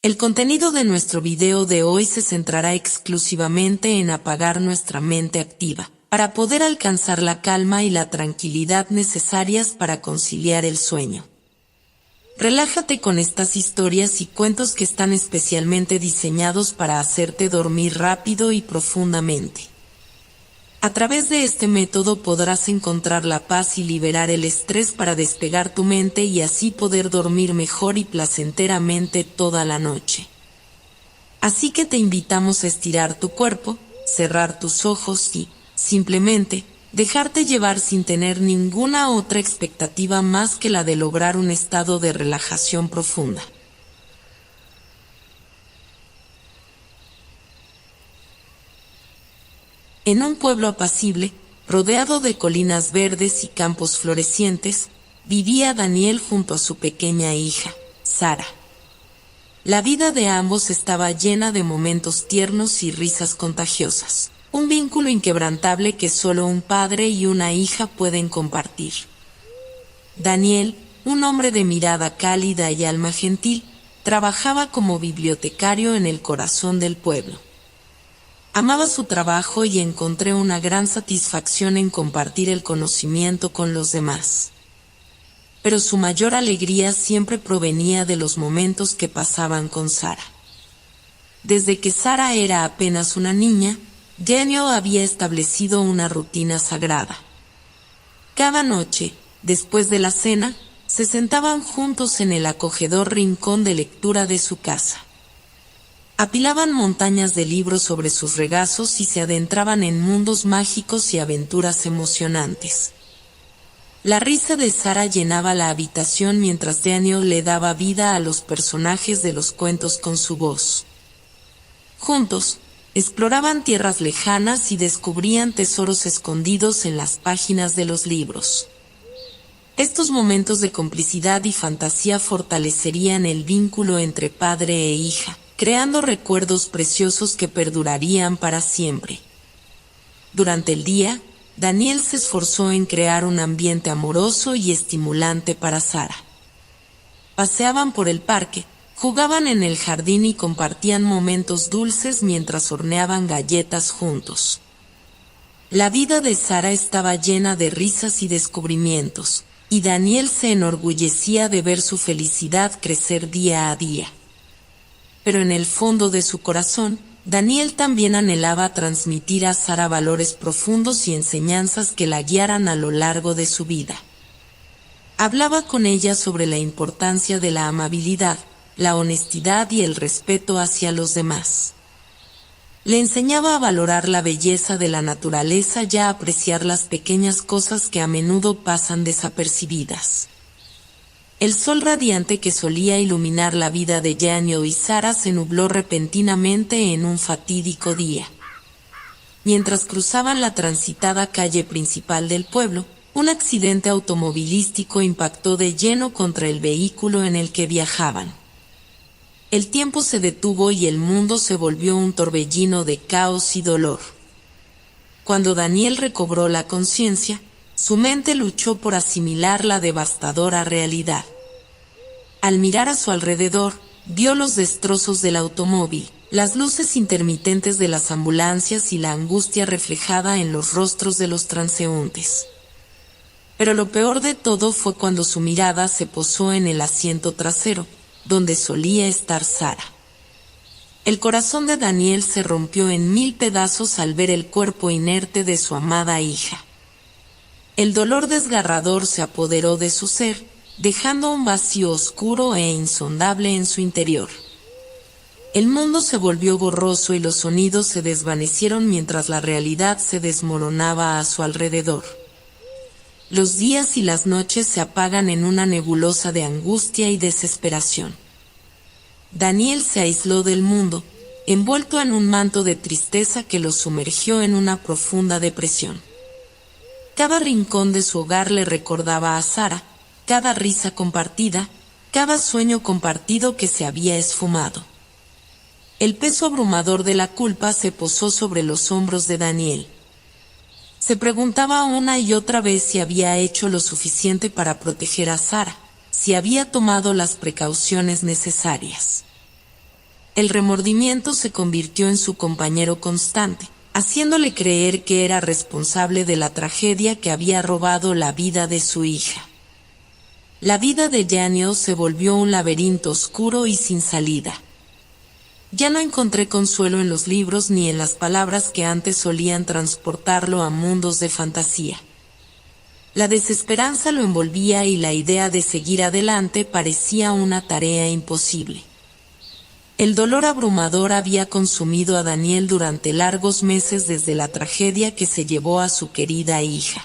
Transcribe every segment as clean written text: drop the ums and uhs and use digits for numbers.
El contenido de nuestro video de hoy se centrará exclusivamente en apagar nuestra mente activa, para poder alcanzar la calma y la tranquilidad necesarias para conciliar el sueño. Relájate con estas historias y cuentos que están especialmente diseñados para hacerte dormir rápido y profundamente. A través de este método podrás encontrar la paz y liberar el estrés para despegar tu mente y así poder dormir mejor y placenteramente toda la noche. Así que te invitamos a estirar tu cuerpo, cerrar tus ojos y, simplemente, dejarte llevar sin tener ninguna otra expectativa más que la de lograr un estado de relajación profunda. En un pueblo apacible, rodeado de colinas verdes y campos florecientes, vivía Daniel junto a su pequeña hija, Sara. La vida de ambos estaba llena de momentos tiernos y risas contagiosas. Un vínculo inquebrantable que solo un padre y una hija pueden compartir. Daniel, un hombre de mirada cálida y alma gentil, trabajaba como bibliotecario en el corazón del pueblo. Amaba su trabajo y encontré una gran satisfacción en compartir el conocimiento con los demás. Pero su mayor alegría siempre provenía de los momentos que pasaban con Sara. Desde que Sara era apenas una niña, Daniel había establecido una rutina sagrada. Cada noche, después de la cena, se sentaban juntos en el acogedor rincón de lectura de su casa. Apilaban montañas de libros sobre sus regazos y se adentraban en mundos mágicos y aventuras emocionantes. La risa de Sara llenaba la habitación mientras Daniel le daba vida a los personajes de los cuentos con su voz. Juntos, exploraban tierras lejanas y descubrían tesoros escondidos en las páginas de los libros. Estos momentos de complicidad y fantasía fortalecerían el vínculo entre padre e hija, creando recuerdos preciosos que perdurarían para siempre. Durante el día, Daniel se esforzó en crear un ambiente amoroso y estimulante para Sara. Paseaban por el parque, jugaban en el jardín y compartían momentos dulces mientras horneaban galletas juntos. La vida de Sara estaba llena de risas y descubrimientos, y Daniel se enorgullecía de ver su felicidad crecer día a día. Pero en el fondo de su corazón, Daniel también anhelaba transmitir a Sara valores profundos y enseñanzas que la guiaran a lo largo de su vida. Hablaba con ella sobre la importancia de la amabilidad, la honestidad y el respeto hacia los demás. Le enseñaba a valorar la belleza de la naturaleza y a apreciar las pequeñas cosas que a menudo pasan desapercibidas. El sol radiante que solía iluminar la vida de Daniel y Sara se nubló repentinamente en un fatídico día. Mientras cruzaban la transitada calle principal del pueblo, un accidente automovilístico impactó de lleno contra el vehículo en el que viajaban. El tiempo se detuvo y el mundo se volvió un torbellino de caos y dolor. Cuando Daniel recobró la conciencia, su mente luchó por asimilar la devastadora realidad. Al mirar a su alrededor, vio los destrozos del automóvil, las luces intermitentes de las ambulancias y la angustia reflejada en los rostros de los transeúntes. Pero lo peor de todo fue cuando su mirada se posó en el asiento trasero, donde solía estar Sara. El corazón de Daniel se rompió en 1000 pedazos al ver el cuerpo inerte de su amada hija. El dolor desgarrador se apoderó de su ser, dejando un vacío oscuro e insondable en su interior. El mundo se volvió borroso y los sonidos se desvanecieron mientras la realidad se desmoronaba a su alrededor. Los días y las noches se apagan en una nebulosa de angustia y desesperación. Daniel se aisló del mundo, envuelto en un manto de tristeza que lo sumergió en una profunda depresión. Cada rincón de su hogar le recordaba a Sara, cada risa compartida, cada sueño compartido que se había esfumado. El peso abrumador de la culpa se posó sobre los hombros de Daniel. Se preguntaba una y otra vez si había hecho lo suficiente para proteger a Sara, si había tomado las precauciones necesarias. El remordimiento se convirtió en su compañero constante, haciéndole creer que era responsable de la tragedia que había robado la vida de su hija. La vida de Daniel se volvió un laberinto oscuro y sin salida. Ya no encontré consuelo en los libros ni en las palabras que antes solían transportarlo a mundos de fantasía. La desesperanza lo envolvía y la idea de seguir adelante parecía una tarea imposible. El dolor abrumador había consumido a Daniel durante largos meses desde la tragedia que se llevó a su querida hija.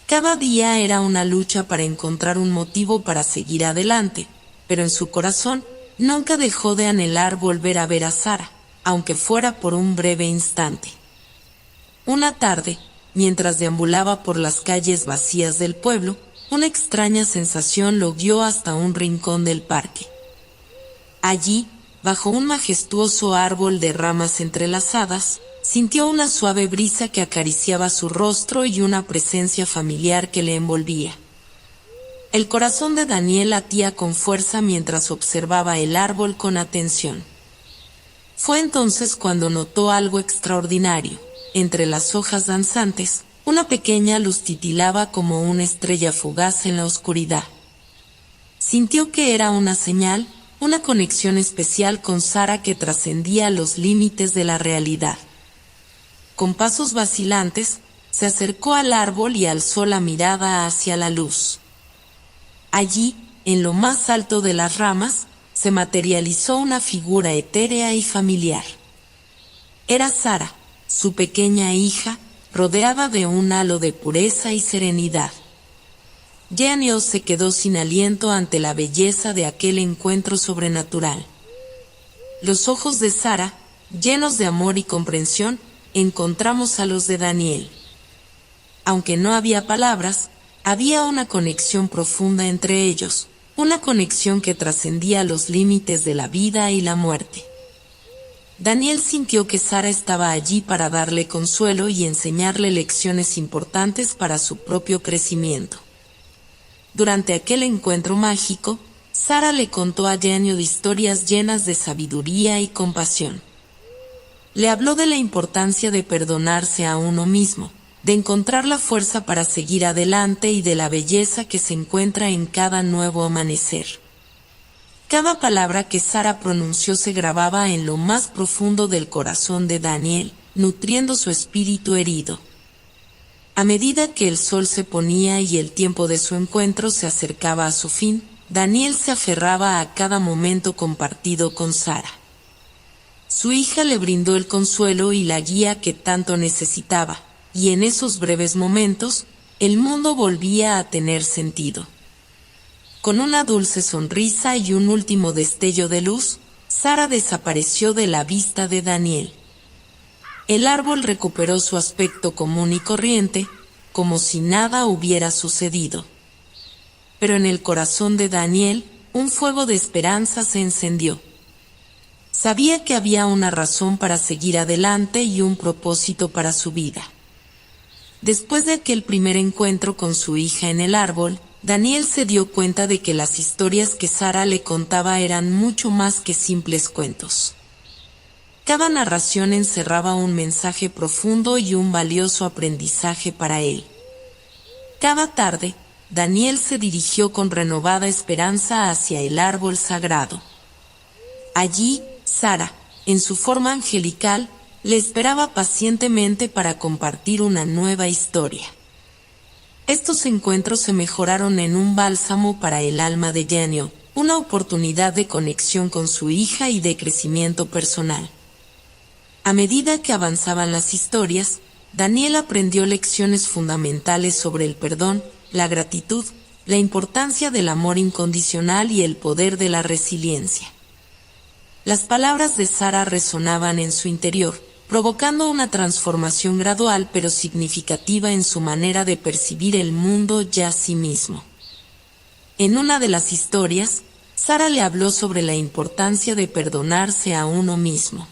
Cada día era una lucha para encontrar un motivo para seguir adelante, pero en su corazón nunca dejó de anhelar volver a ver a Sara, aunque fuera por un breve instante. Una tarde, mientras deambulaba por las calles vacías del pueblo, una extraña sensación lo guió hasta un rincón del parque. Allí, bajo un majestuoso árbol de ramas entrelazadas, sintió una suave brisa que acariciaba su rostro y una presencia familiar que le envolvía. El corazón de Daniel latía con fuerza mientras observaba el árbol con atención. Fue entonces cuando notó algo extraordinario. Entre las hojas danzantes, una pequeña luz titilaba como una estrella fugaz en la oscuridad. Sintió que era una señal, una conexión especial con Sara que trascendía los límites de la realidad. Con pasos vacilantes, se acercó al árbol y alzó la mirada hacia la luz. Allí, en lo más alto de las ramas, se materializó una figura etérea y familiar. Era Sara, su pequeña hija, rodeada de un halo de pureza y serenidad. Daniel se quedó sin aliento ante la belleza de aquel encuentro sobrenatural. Los ojos de Sara, llenos de amor y comprensión, encontramos a los de Daniel. Aunque no había palabras, había una conexión profunda entre ellos, una conexión que trascendía los límites de la vida y la muerte. Daniel sintió que Sara estaba allí para darle consuelo y enseñarle lecciones importantes para su propio crecimiento. Durante aquel encuentro mágico, Sara le contó a Daniel historias llenas de sabiduría y compasión. Le habló de la importancia de perdonarse a uno mismo, de encontrar la fuerza para seguir adelante y de la belleza que se encuentra en cada nuevo amanecer. Cada palabra que Sara pronunció se grababa en lo más profundo del corazón de Daniel, nutriendo su espíritu herido. A medida que el sol se ponía y el tiempo de su encuentro se acercaba a su fin, Daniel se aferraba a cada momento compartido con Sara. Su hija le brindó el consuelo y la guía que tanto necesitaba, y en esos breves momentos, el mundo volvía a tener sentido. Con una dulce sonrisa y un último destello de luz, Sara desapareció de la vista de Daniel. El árbol recuperó su aspecto común y corriente, como si nada hubiera sucedido. Pero en el corazón de Daniel, un fuego de esperanza se encendió. Sabía que había una razón para seguir adelante y un propósito para su vida. Después de aquel primer encuentro con su hija en el árbol, Daniel se dio cuenta de que las historias que Sara le contaba eran mucho más que simples cuentos. Cada narración encerraba un mensaje profundo y un valioso aprendizaje para él. Cada tarde, Daniel se dirigió con renovada esperanza hacia el árbol sagrado. Allí, Sara, en su forma angelical, le esperaba pacientemente para compartir una nueva historia. Estos encuentros se mejoraron en un bálsamo para el alma de Daniel, una oportunidad de conexión con su hija y de crecimiento personal. A medida que avanzaban las historias, Daniel aprendió lecciones fundamentales sobre el perdón, la gratitud, la importancia del amor incondicional y el poder de la resiliencia. Las palabras de Sara resonaban en su interior, provocando una transformación gradual pero significativa en su manera de percibir el mundo y a sí mismo. En una de las historias, Sara le habló sobre la importancia de perdonarse a uno mismo.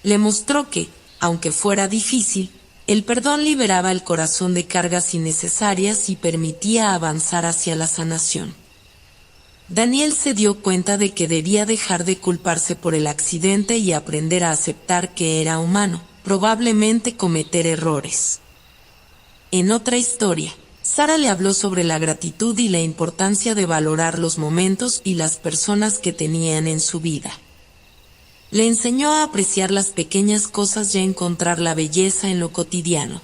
Le mostró que, aunque fuera difícil, el perdón liberaba el corazón de cargas innecesarias y permitía avanzar hacia la sanación. Daniel se dio cuenta de que debía dejar de culparse por el accidente y aprender a aceptar que era humano, probablemente cometer errores. En otra historia, Sara le habló sobre la gratitud y la importancia de valorar los momentos y las personas que tenían en su vida. Le enseñó a apreciar las pequeñas cosas y a encontrar la belleza en lo cotidiano.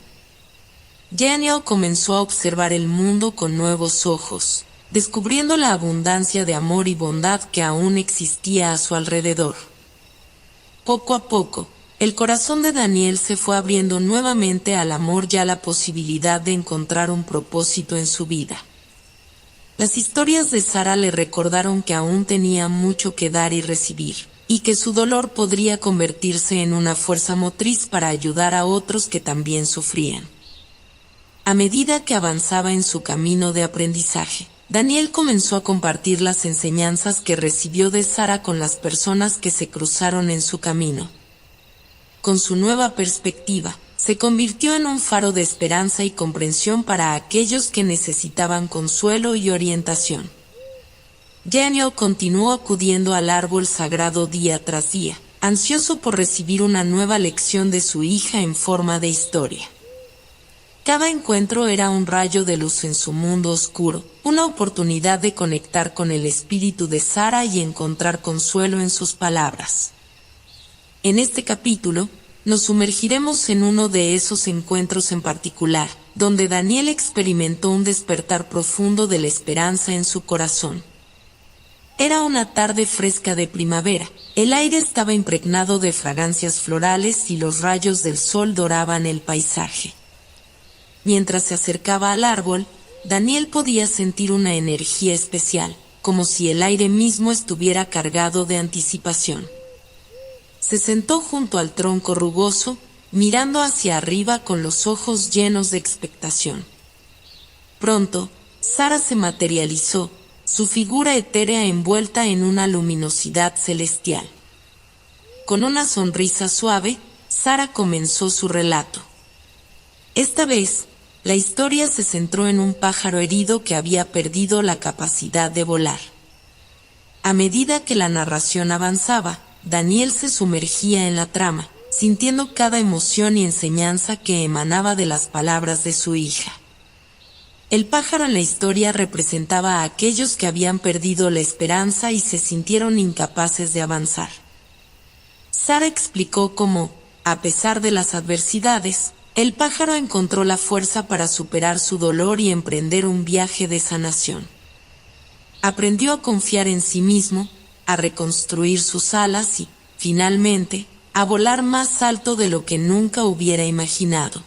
Daniel comenzó a observar el mundo con nuevos ojos, descubriendo la abundancia de amor y bondad que aún existía a su alrededor. Poco a poco, el corazón de Daniel se fue abriendo nuevamente al amor y a la posibilidad de encontrar un propósito en su vida. Las historias de Sara le recordaron que aún tenía mucho que dar y recibir, y que su dolor podría convertirse en una fuerza motriz para ayudar a otros que también sufrían. A medida que avanzaba en su camino de aprendizaje, Daniel comenzó a compartir las enseñanzas que recibió de Sara con las personas que se cruzaron en su camino. Con su nueva perspectiva, se convirtió en un faro de esperanza y comprensión para aquellos que necesitaban consuelo y orientación. Daniel continuó acudiendo al árbol sagrado día tras día, ansioso por recibir una nueva lección de su hija en forma de historia. Cada encuentro era un rayo de luz en su mundo oscuro, una oportunidad de conectar con el espíritu de Sara y encontrar consuelo en sus palabras. En este capítulo, nos sumergiremos en uno de esos encuentros en particular, donde Daniel experimentó un despertar profundo de la esperanza en su corazón. Era una tarde fresca de primavera, el aire estaba impregnado de fragancias florales y los rayos del sol doraban el paisaje. Mientras se acercaba al árbol, Daniel podía sentir una energía especial, como si el aire mismo estuviera cargado de anticipación. Se sentó junto al tronco rugoso, mirando hacia arriba con los ojos llenos de expectación. Pronto, Sara se materializó, su figura etérea envuelta en una luminosidad celestial. Con una sonrisa suave, Sara comenzó su relato. Esta vez, la historia se centró en un pájaro herido que había perdido la capacidad de volar. A medida que la narración avanzaba, Daniel se sumergía en la trama, sintiendo cada emoción y enseñanza que emanaba de las palabras de su hija. El pájaro en la historia representaba a aquellos que habían perdido la esperanza y se sintieron incapaces de avanzar. Sara explicó cómo, a pesar de las adversidades, el pájaro encontró la fuerza para superar su dolor y emprender un viaje de sanación. Aprendió a confiar en sí mismo, a reconstruir sus alas y, finalmente, a volar más alto de lo que nunca hubiera imaginado.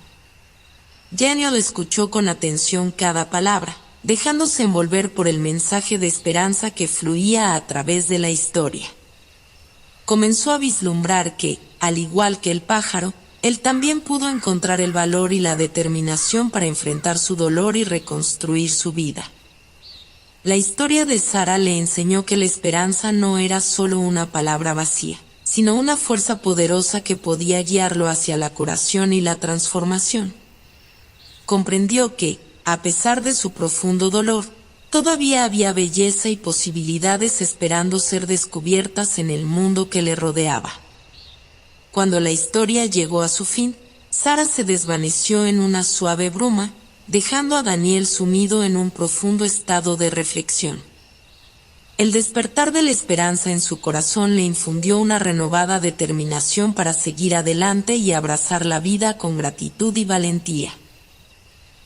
Daniel escuchó con atención cada palabra, dejándose envolver por el mensaje de esperanza que fluía a través de la historia. Comenzó a vislumbrar que, al igual que el pájaro, él también pudo encontrar el valor y la determinación para enfrentar su dolor y reconstruir su vida. La historia de Sara le enseñó que la esperanza no era solo una palabra vacía, sino una fuerza poderosa que podía guiarlo hacia la curación y la transformación. Comprendió que, a pesar de su profundo dolor, todavía había belleza y posibilidades esperando ser descubiertas en el mundo que le rodeaba. Cuando la historia llegó a su fin, Sara se desvaneció en una suave bruma, dejando a Daniel sumido en un profundo estado de reflexión. El despertar de la esperanza en su corazón le infundió una renovada determinación para seguir adelante y abrazar la vida con gratitud y valentía.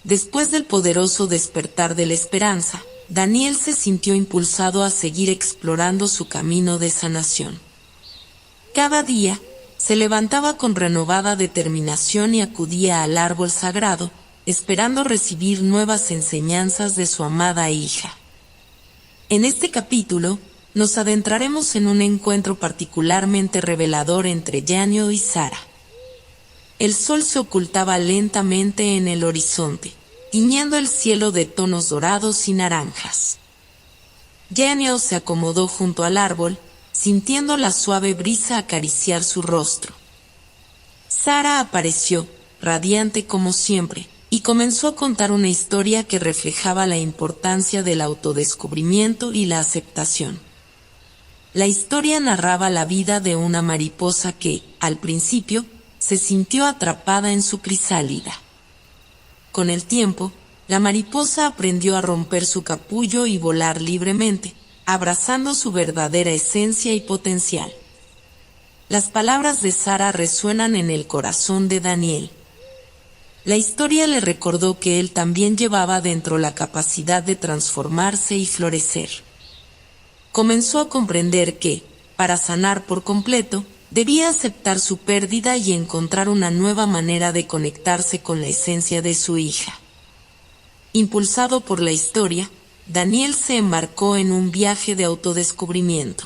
Después del poderoso despertar de la esperanza, Daniel se sintió impulsado a seguir explorando su camino de sanación. Cada día, se levantaba con renovada determinación y acudía al árbol sagrado, esperando recibir nuevas enseñanzas de su amada hija. En este capítulo, nos adentraremos en un encuentro particularmente revelador entre Daniel y Sara. El sol se ocultaba lentamente en el horizonte, tiñendo el cielo de tonos dorados y naranjas. Daniel se acomodó junto al árbol, sintiendo la suave brisa acariciar su rostro. Sara apareció, radiante como siempre, y comenzó a contar una historia que reflejaba la importancia del autodescubrimiento y la aceptación. La historia narraba la vida de una mariposa que, al principio, se sintió atrapada en su crisálida. Con el tiempo, la mariposa aprendió a romper su capullo y volar libremente, abrazando su verdadera esencia y potencial. Las palabras de Sara resuenan en el corazón de Daniel. La historia le recordó que él también llevaba dentro la capacidad de transformarse y florecer. Comenzó a comprender que, para sanar por completo, debía aceptar su pérdida y encontrar una nueva manera de conectarse con la esencia de su hija. Impulsado por la historia, Daniel se embarcó en un viaje de autodescubrimiento.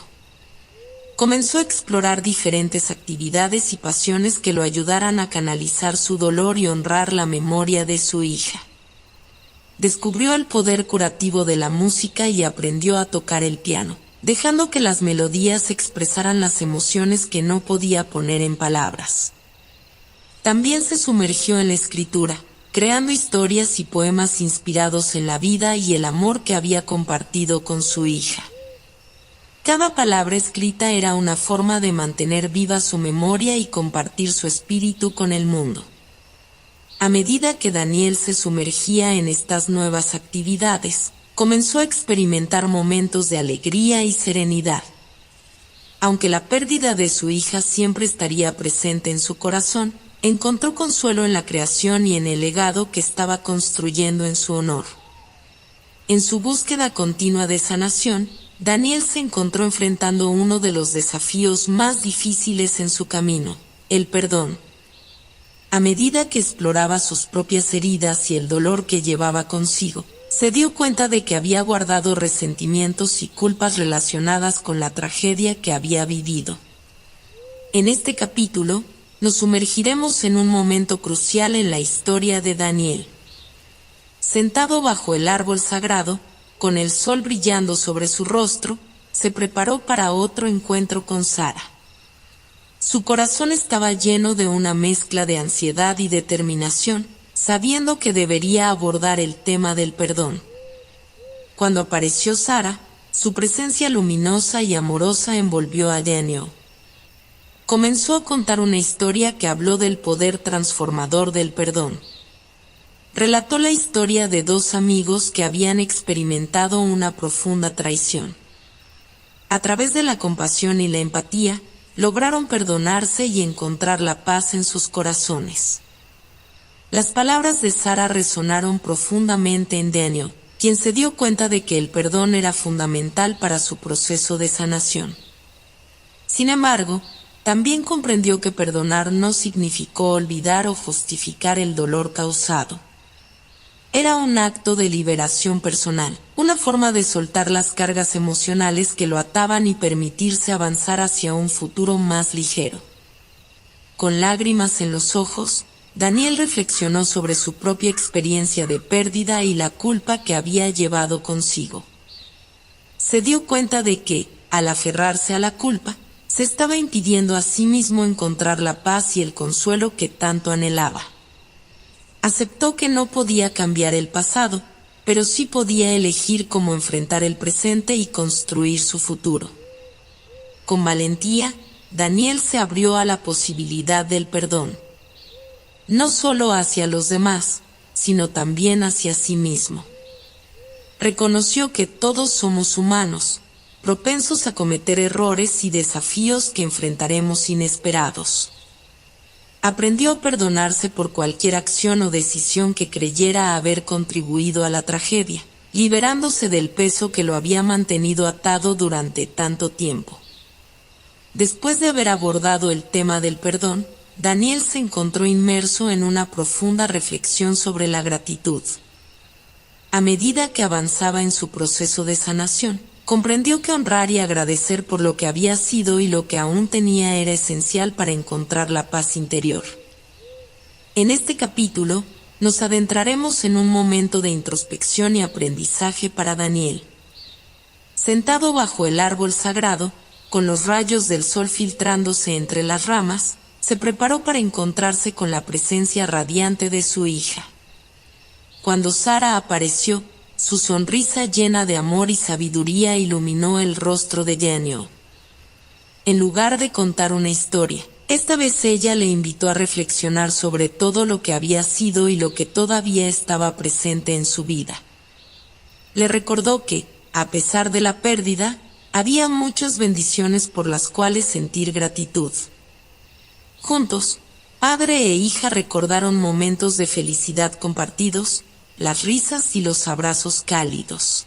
Comenzó a explorar diferentes actividades y pasiones que lo ayudaran a canalizar su dolor y honrar la memoria de su hija. Descubrió el poder curativo de la música y aprendió a tocar el piano, dejando que las melodías expresaran las emociones que no podía poner en palabras. También se sumergió en la escritura, creando historias y poemas inspirados en la vida y el amor que había compartido con su hija. Cada palabra escrita era una forma de mantener viva su memoria y compartir su espíritu con el mundo. A medida que Daniel se sumergía en estas nuevas actividades, comenzó a experimentar momentos de alegría y serenidad. Aunque la pérdida de su hija siempre estaría presente en su corazón, encontró consuelo en la creación y en el legado que estaba construyendo en su honor. En su búsqueda continua de sanación, Daniel se encontró enfrentando uno de los desafíos más difíciles en su camino, el perdón. A medida que exploraba sus propias heridas y el dolor que llevaba consigo, se dio cuenta de que había guardado resentimientos y culpas relacionadas con la tragedia que había vivido. En este capítulo, nos sumergiremos en un momento crucial en la historia de Daniel. Sentado bajo el árbol sagrado, con el sol brillando sobre su rostro, se preparó para otro encuentro con Sara. Su corazón estaba lleno de una mezcla de ansiedad y determinación, sabiendo que debería abordar el tema del perdón. Cuando apareció Sara, su presencia luminosa y amorosa envolvió a Daniel. Comenzó a contar una historia que habló del poder transformador del perdón. Relató la historia de dos amigos que habían experimentado una profunda traición. A través de la compasión y la empatía, lograron perdonarse y encontrar la paz en sus corazones. Las palabras de Sara resonaron profundamente en Daniel, quien se dio cuenta de que el perdón era fundamental para su proceso de sanación. Sin embargo, también comprendió que perdonar no significó olvidar o justificar el dolor causado. Era un acto de liberación personal, una forma de soltar las cargas emocionales que lo ataban y permitirse avanzar hacia un futuro más ligero. Con lágrimas en los ojos, Daniel reflexionó sobre su propia experiencia de pérdida y la culpa que había llevado consigo. Se dio cuenta de que, al aferrarse a la culpa, se estaba impidiendo a sí mismo encontrar la paz y el consuelo que tanto anhelaba. Aceptó que no podía cambiar el pasado, pero sí podía elegir cómo enfrentar el presente y construir su futuro. Con valentía, Daniel se abrió a la posibilidad del perdón. No solo hacia los demás, sino también hacia sí mismo. Reconoció que todos somos humanos, propensos a cometer errores y desafíos que enfrentaremos inesperados. Aprendió a perdonarse por cualquier acción o decisión que creyera haber contribuido a la tragedia, liberándose del peso que lo había mantenido atado durante tanto tiempo. Después de haber abordado el tema del perdón, Daniel se encontró inmerso en una profunda reflexión sobre la gratitud. A medida que avanzaba en su proceso de sanación, comprendió que honrar y agradecer por lo que había sido y lo que aún tenía era esencial para encontrar la paz interior. En este capítulo, nos adentraremos en un momento de introspección y aprendizaje para Daniel. Sentado bajo el árbol sagrado, con los rayos del sol filtrándose entre las ramas, se preparó para encontrarse con la presencia radiante de su hija. Cuando Sara apareció, su sonrisa llena de amor y sabiduría iluminó el rostro de Daniel. En lugar de contar una historia, esta vez ella le invitó a reflexionar sobre todo lo que había sido y lo que todavía estaba presente en su vida. Le recordó que, a pesar de la pérdida, había muchas bendiciones por las cuales sentir gratitud. Juntos, padre e hija recordaron momentos de felicidad compartidos, las risas y los abrazos cálidos.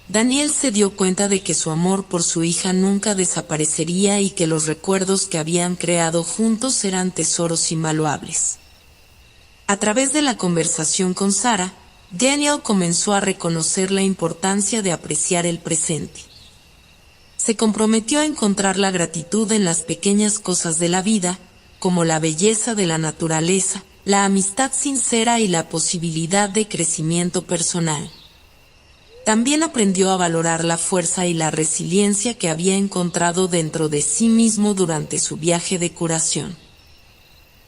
Daniel se dio cuenta de que su amor por su hija nunca desaparecería y que los recuerdos que habían creado juntos eran tesoros invaluables. A través de la conversación con Sara, Daniel comenzó a reconocer la importancia de apreciar el presente. Se comprometió a encontrar la gratitud en las pequeñas cosas de la vida, como la belleza de la naturaleza, la amistad sincera y la posibilidad de crecimiento personal. También aprendió a valorar la fuerza y la resiliencia que había encontrado dentro de sí mismo durante su viaje de curación.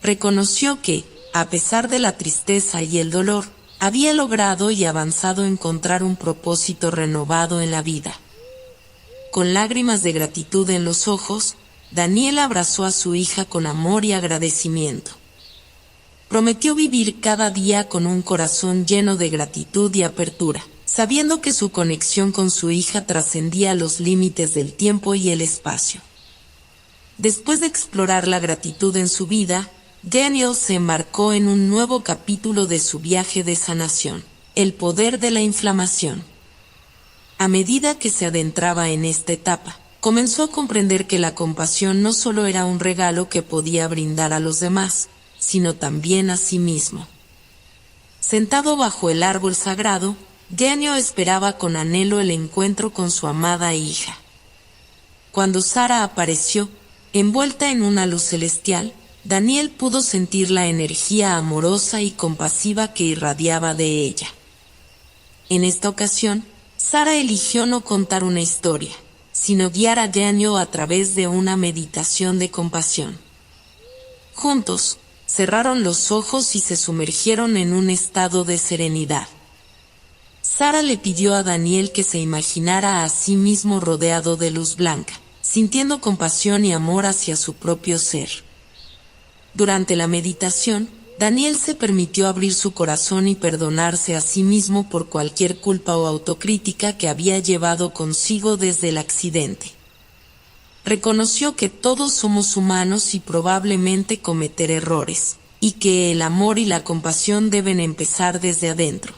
Reconoció que, a pesar de la tristeza y el dolor, había logrado y avanzado en encontrar un propósito renovado en la vida. Con lágrimas de gratitud en los ojos, Daniel abrazó a su hija con amor y agradecimiento. Prometió vivir cada día con un corazón lleno de gratitud y apertura, sabiendo que su conexión con su hija trascendía los límites del tiempo y el espacio. Después de explorar la gratitud en su vida, Daniel se embarcó en un nuevo capítulo de su viaje de sanación, el poder de la inflamación. A medida que se adentraba en esta etapa, comenzó a comprender que la compasión no solo era un regalo que podía brindar a los demás, sino también a sí mismo. Sentado bajo el árbol sagrado, Daniel esperaba con anhelo el encuentro con su amada hija. Cuando Sara apareció, envuelta en una luz celestial, Daniel pudo sentir la energía amorosa y compasiva que irradiaba de ella. En esta ocasión, Sara eligió no contar una historia, sino guiar a Daniel a través de una meditación de compasión. Juntos, cerraron los ojos y se sumergieron en un estado de serenidad. Sara le pidió a Daniel que se imaginara a sí mismo rodeado de luz blanca, sintiendo compasión y amor hacia su propio ser. Durante la meditación, Daniel se permitió abrir su corazón y perdonarse a sí mismo por cualquier culpa o autocrítica que había llevado consigo desde el accidente. Reconoció que todos somos humanos y probablemente cometer errores, y que el amor y la compasión deben empezar desde adentro.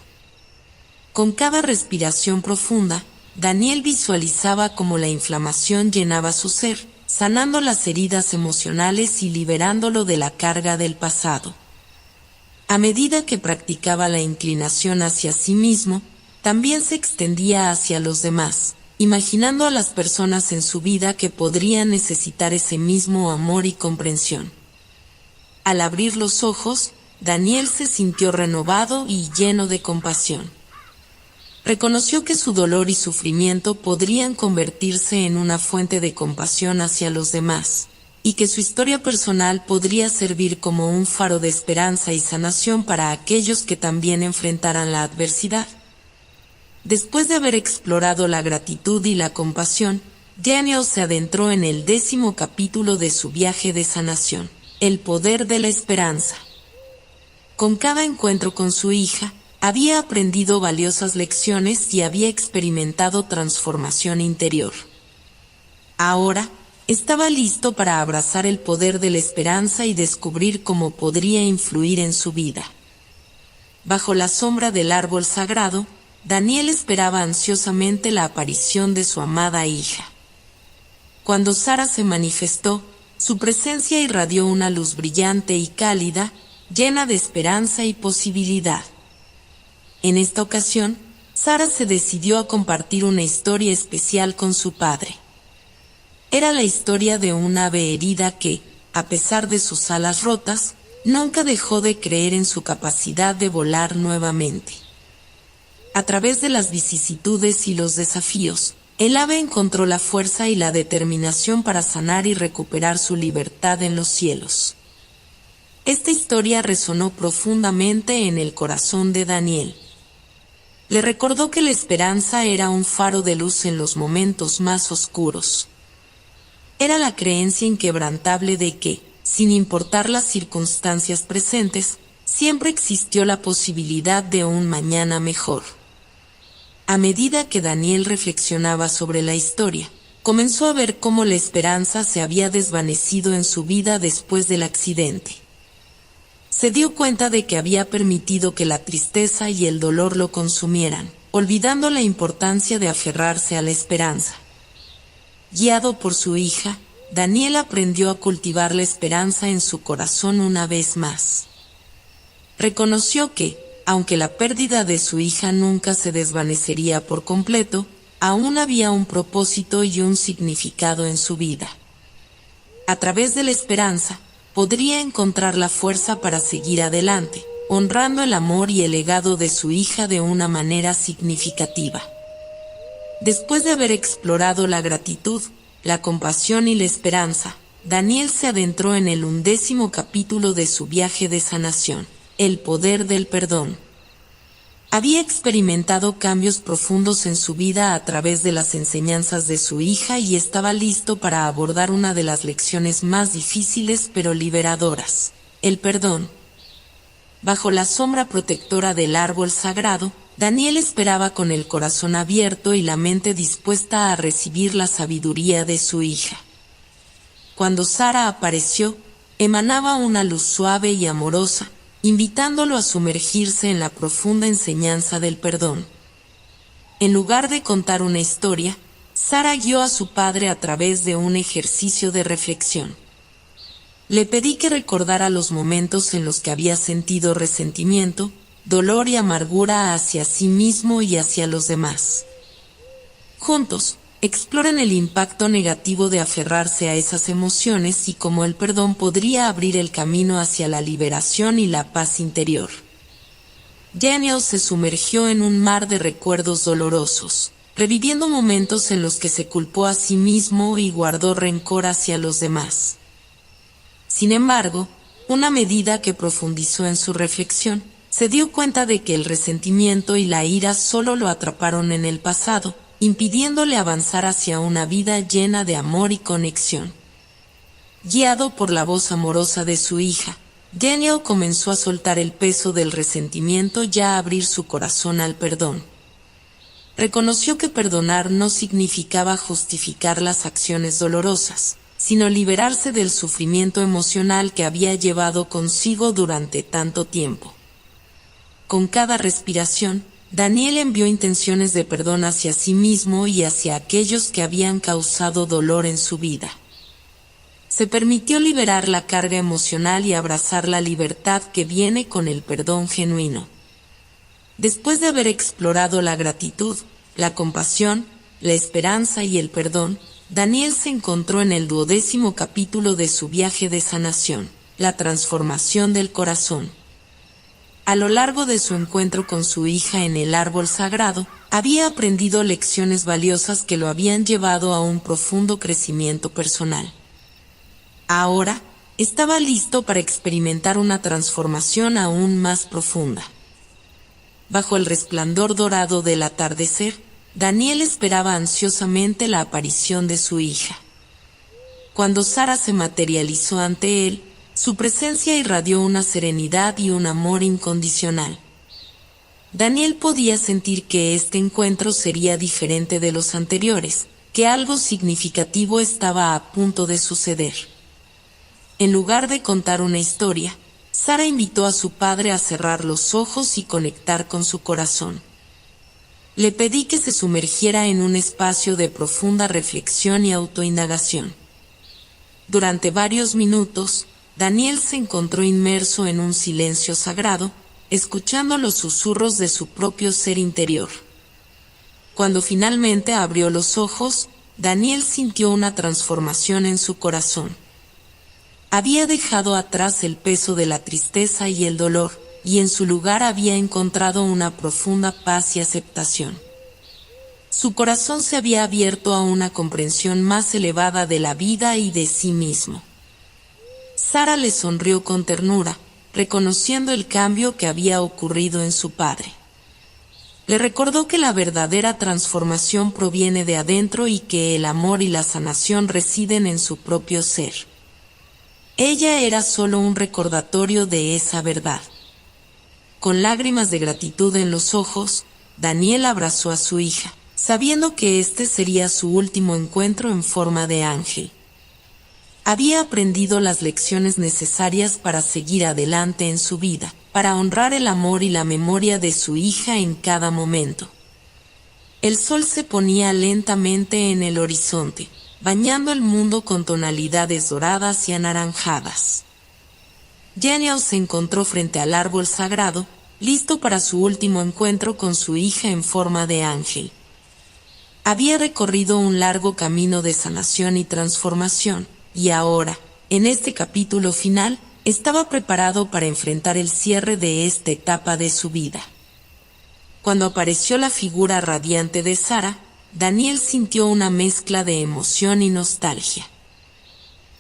Con cada respiración profunda, Daniel visualizaba cómo la inflamación llenaba su ser, sanando las heridas emocionales y liberándolo de la carga del pasado. A medida que practicaba la inclinación hacia sí mismo, también se extendía hacia los demás, imaginando a las personas en su vida que podrían necesitar ese mismo amor y comprensión. Al abrir los ojos, Daniel se sintió renovado y lleno de compasión. Reconoció que su dolor y sufrimiento podrían convertirse en una fuente de compasión hacia los demás, y que su historia personal podría servir como un faro de esperanza y sanación para aquellos que también enfrentaran la adversidad. Después de haber explorado la gratitud y la compasión, Daniel se adentró en el 10º capítulo de su viaje de sanación, el poder de la esperanza. Con cada encuentro con su hija, había aprendido valiosas lecciones y había experimentado transformación interior. Ahora, estaba listo para abrazar el poder de la esperanza y descubrir cómo podría influir en su vida. Bajo la sombra del árbol sagrado, Daniel esperaba ansiosamente la aparición de su amada hija. Cuando Sara se manifestó, su presencia irradió una luz brillante y cálida, llena de esperanza y posibilidad. En esta ocasión, Sara se decidió a compartir una historia especial con su padre. Era la historia de un ave herida que, a pesar de sus alas rotas, nunca dejó de creer en su capacidad de volar nuevamente. A través de las vicisitudes y los desafíos, el ave encontró la fuerza y la determinación para sanar y recuperar su libertad en los cielos. Esta historia resonó profundamente en el corazón de Daniel. Le recordó que la esperanza era un faro de luz en los momentos más oscuros. Era la creencia inquebrantable de que, sin importar las circunstancias presentes, siempre existió la posibilidad de un mañana mejor. A medida que Daniel reflexionaba sobre la historia, comenzó a ver cómo la esperanza se había desvanecido en su vida después del accidente. Se dio cuenta de que había permitido que la tristeza y el dolor lo consumieran, olvidando la importancia de aferrarse a la esperanza. Guiado por su hija, Daniel aprendió a cultivar la esperanza en su corazón una vez más. Reconoció que, aunque la pérdida de su hija nunca se desvanecería por completo, aún había un propósito y un significado en su vida. A través de la esperanza, podría encontrar la fuerza para seguir adelante, honrando el amor y el legado de su hija de una manera significativa. Después de haber explorado la gratitud, la compasión y la esperanza, Daniel se adentró en el 11º capítulo de su viaje de sanación, el poder del perdón. Había experimentado cambios profundos en su vida a través de las enseñanzas de su hija y estaba listo para abordar una de las lecciones más difíciles pero liberadoras: el perdón. Bajo la sombra protectora del árbol sagrado, Daniel esperaba con el corazón abierto y la mente dispuesta a recibir la sabiduría de su hija. Cuando Sara apareció, emanaba una luz suave y amorosa, invitándolo a sumergirse en la profunda enseñanza del perdón. En lugar de contar una historia, Sara guió a su padre a través de un ejercicio de reflexión. Le pedí que recordara los momentos en los que había sentido resentimiento, dolor y amargura hacia sí mismo y hacia los demás. Juntos, exploren el impacto negativo de aferrarse a esas emociones y cómo el perdón podría abrir el camino hacia la liberación y la paz interior. Daniel se sumergió en un mar de recuerdos dolorosos, reviviendo momentos en los que se culpó a sí mismo y guardó rencor hacia los demás. Sin embargo, a medida que profundizó en su reflexión, se dio cuenta de que el resentimiento y la ira solo lo atraparon en el pasado, impidiéndole avanzar hacia una vida llena de amor y conexión. Guiado por la voz amorosa de su hija, Daniel comenzó a soltar el peso del resentimiento y a abrir su corazón al perdón. Reconoció que perdonar no significaba justificar las acciones dolorosas, sino liberarse del sufrimiento emocional que había llevado consigo durante tanto tiempo. Con cada respiración, Daniel envió intenciones de perdón hacia sí mismo y hacia aquellos que habían causado dolor en su vida. Se permitió liberar la carga emocional y abrazar la libertad que viene con el perdón genuino. Después de haber explorado la gratitud, la compasión, la esperanza y el perdón, Daniel se encontró en el 12º capítulo de su viaje de sanación, la transformación del corazón. A lo largo de su encuentro con su hija en el árbol sagrado, había aprendido lecciones valiosas que lo habían llevado a un profundo crecimiento personal. Ahora, estaba listo para experimentar una transformación aún más profunda. Bajo el resplandor dorado del atardecer, Daniel esperaba ansiosamente la aparición de su hija. Cuando Sara se materializó ante él, su presencia irradió una serenidad y un amor incondicional. Daniel podía sentir que este encuentro sería diferente de los anteriores, que algo significativo estaba a punto de suceder. En lugar de contar una historia, Sara invitó a su padre a cerrar los ojos y conectar con su corazón. Le pedí que se sumergiera en un espacio de profunda reflexión y autoindagación. Durante varios minutos, Daniel se encontró inmerso en un silencio sagrado, escuchando los susurros de su propio ser interior. Cuando finalmente abrió los ojos, Daniel sintió una transformación en su corazón. Había dejado atrás el peso de la tristeza y el dolor, y en su lugar había encontrado una profunda paz y aceptación. Su corazón se había abierto a una comprensión más elevada de la vida y de sí mismo. Sara le sonrió con ternura, reconociendo el cambio que había ocurrido en su padre. Le recordó que la verdadera transformación proviene de adentro y que el amor y la sanación residen en su propio ser. Ella era solo un recordatorio de esa verdad. Con lágrimas de gratitud en los ojos, Daniel abrazó a su hija, sabiendo que este sería su último encuentro en forma de ángel. Había aprendido las lecciones necesarias para seguir adelante en su vida, para honrar el amor y la memoria de su hija en cada momento. El sol se ponía lentamente en el horizonte, bañando el mundo con tonalidades doradas y anaranjadas. Daniel se encontró frente al árbol sagrado, listo para su último encuentro con su hija en forma de ángel. Había recorrido un largo camino de sanación y transformación, y ahora, en este capítulo final, estaba preparado para enfrentar el cierre de esta etapa de su vida. Cuando apareció la figura radiante de Sara, Daniel sintió una mezcla de emoción y nostalgia.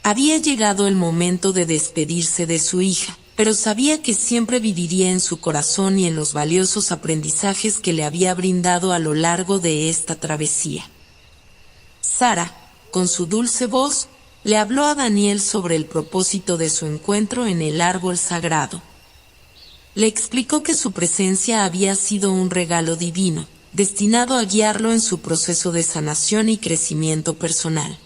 Había llegado el momento de despedirse de su hija, pero sabía que siempre viviría en su corazón y en los valiosos aprendizajes que le había brindado a lo largo de esta travesía. Sara, con su dulce voz, le habló a Daniel sobre el propósito de su encuentro en el árbol sagrado. Le explicó que su presencia había sido un regalo divino, destinado a guiarlo en su proceso de sanación y crecimiento personal.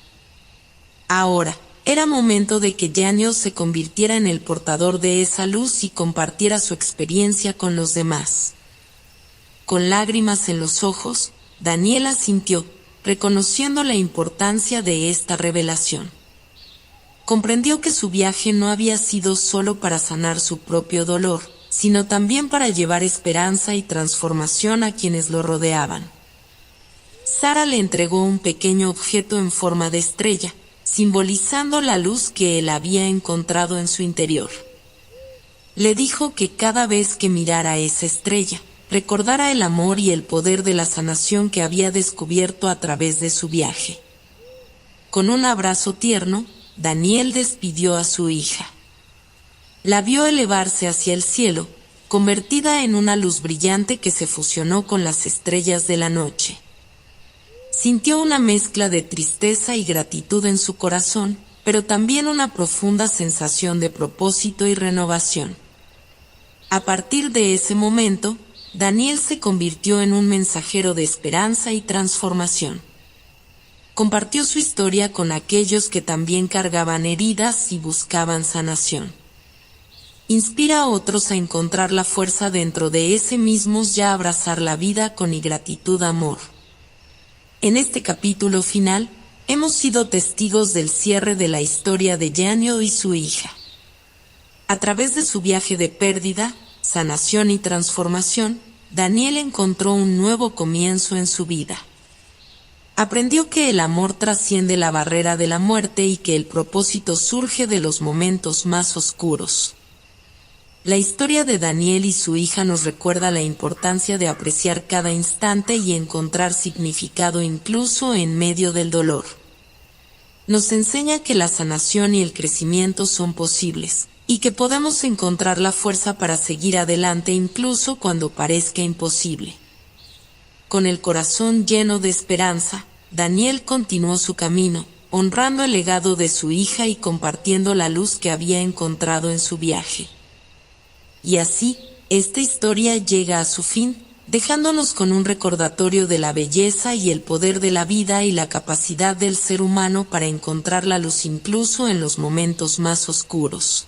Ahora, era momento de que Daniel se convirtiera en el portador de esa luz y compartiera su experiencia con los demás. Con lágrimas en los ojos, Daniel asintió, reconociendo la importancia de esta revelación. Comprendió que su viaje no había sido solo para sanar su propio dolor, sino también para llevar esperanza y transformación a quienes lo rodeaban. Sara le entregó un pequeño objeto en forma de estrella, simbolizando la luz que él había encontrado en su interior. Le dijo que cada vez que mirara esa estrella, recordara el amor y el poder de la sanación que había descubierto a través de su viaje. Con un abrazo tierno, Daniel despidió a su hija. La vio elevarse hacia el cielo, convertida en una luz brillante que se fusionó con las estrellas de la noche. Sintió una mezcla de tristeza y gratitud en su corazón, pero también una profunda sensación de propósito y renovación. A partir de ese momento, Daniel se convirtió en un mensajero de esperanza y transformación. Compartió su historia con aquellos que también cargaban heridas y buscaban sanación. Inspira a otros a encontrar la fuerza dentro de sí mismos y a abrazar la vida con gratitud y amor. En este capítulo final, hemos sido testigos del cierre de la historia de Daniel y su hija. A través de su viaje de pérdida, sanación y transformación, Daniel encontró un nuevo comienzo en su vida. Aprendió que el amor trasciende la barrera de la muerte y que el propósito surge de los momentos más oscuros. La historia de Daniel y su hija nos recuerda la importancia de apreciar cada instante y encontrar significado incluso en medio del dolor. Nos enseña que la sanación y el crecimiento son posibles, y que podemos encontrar la fuerza para seguir adelante incluso cuando parezca imposible. Con el corazón lleno de esperanza, Daniel continuó su camino, honrando el legado de su hija y compartiendo la luz que había encontrado en su viaje. Y así, esta historia llega a su fin, dejándonos con un recordatorio de la belleza y el poder de la vida y la capacidad del ser humano para encontrar la luz incluso en los momentos más oscuros.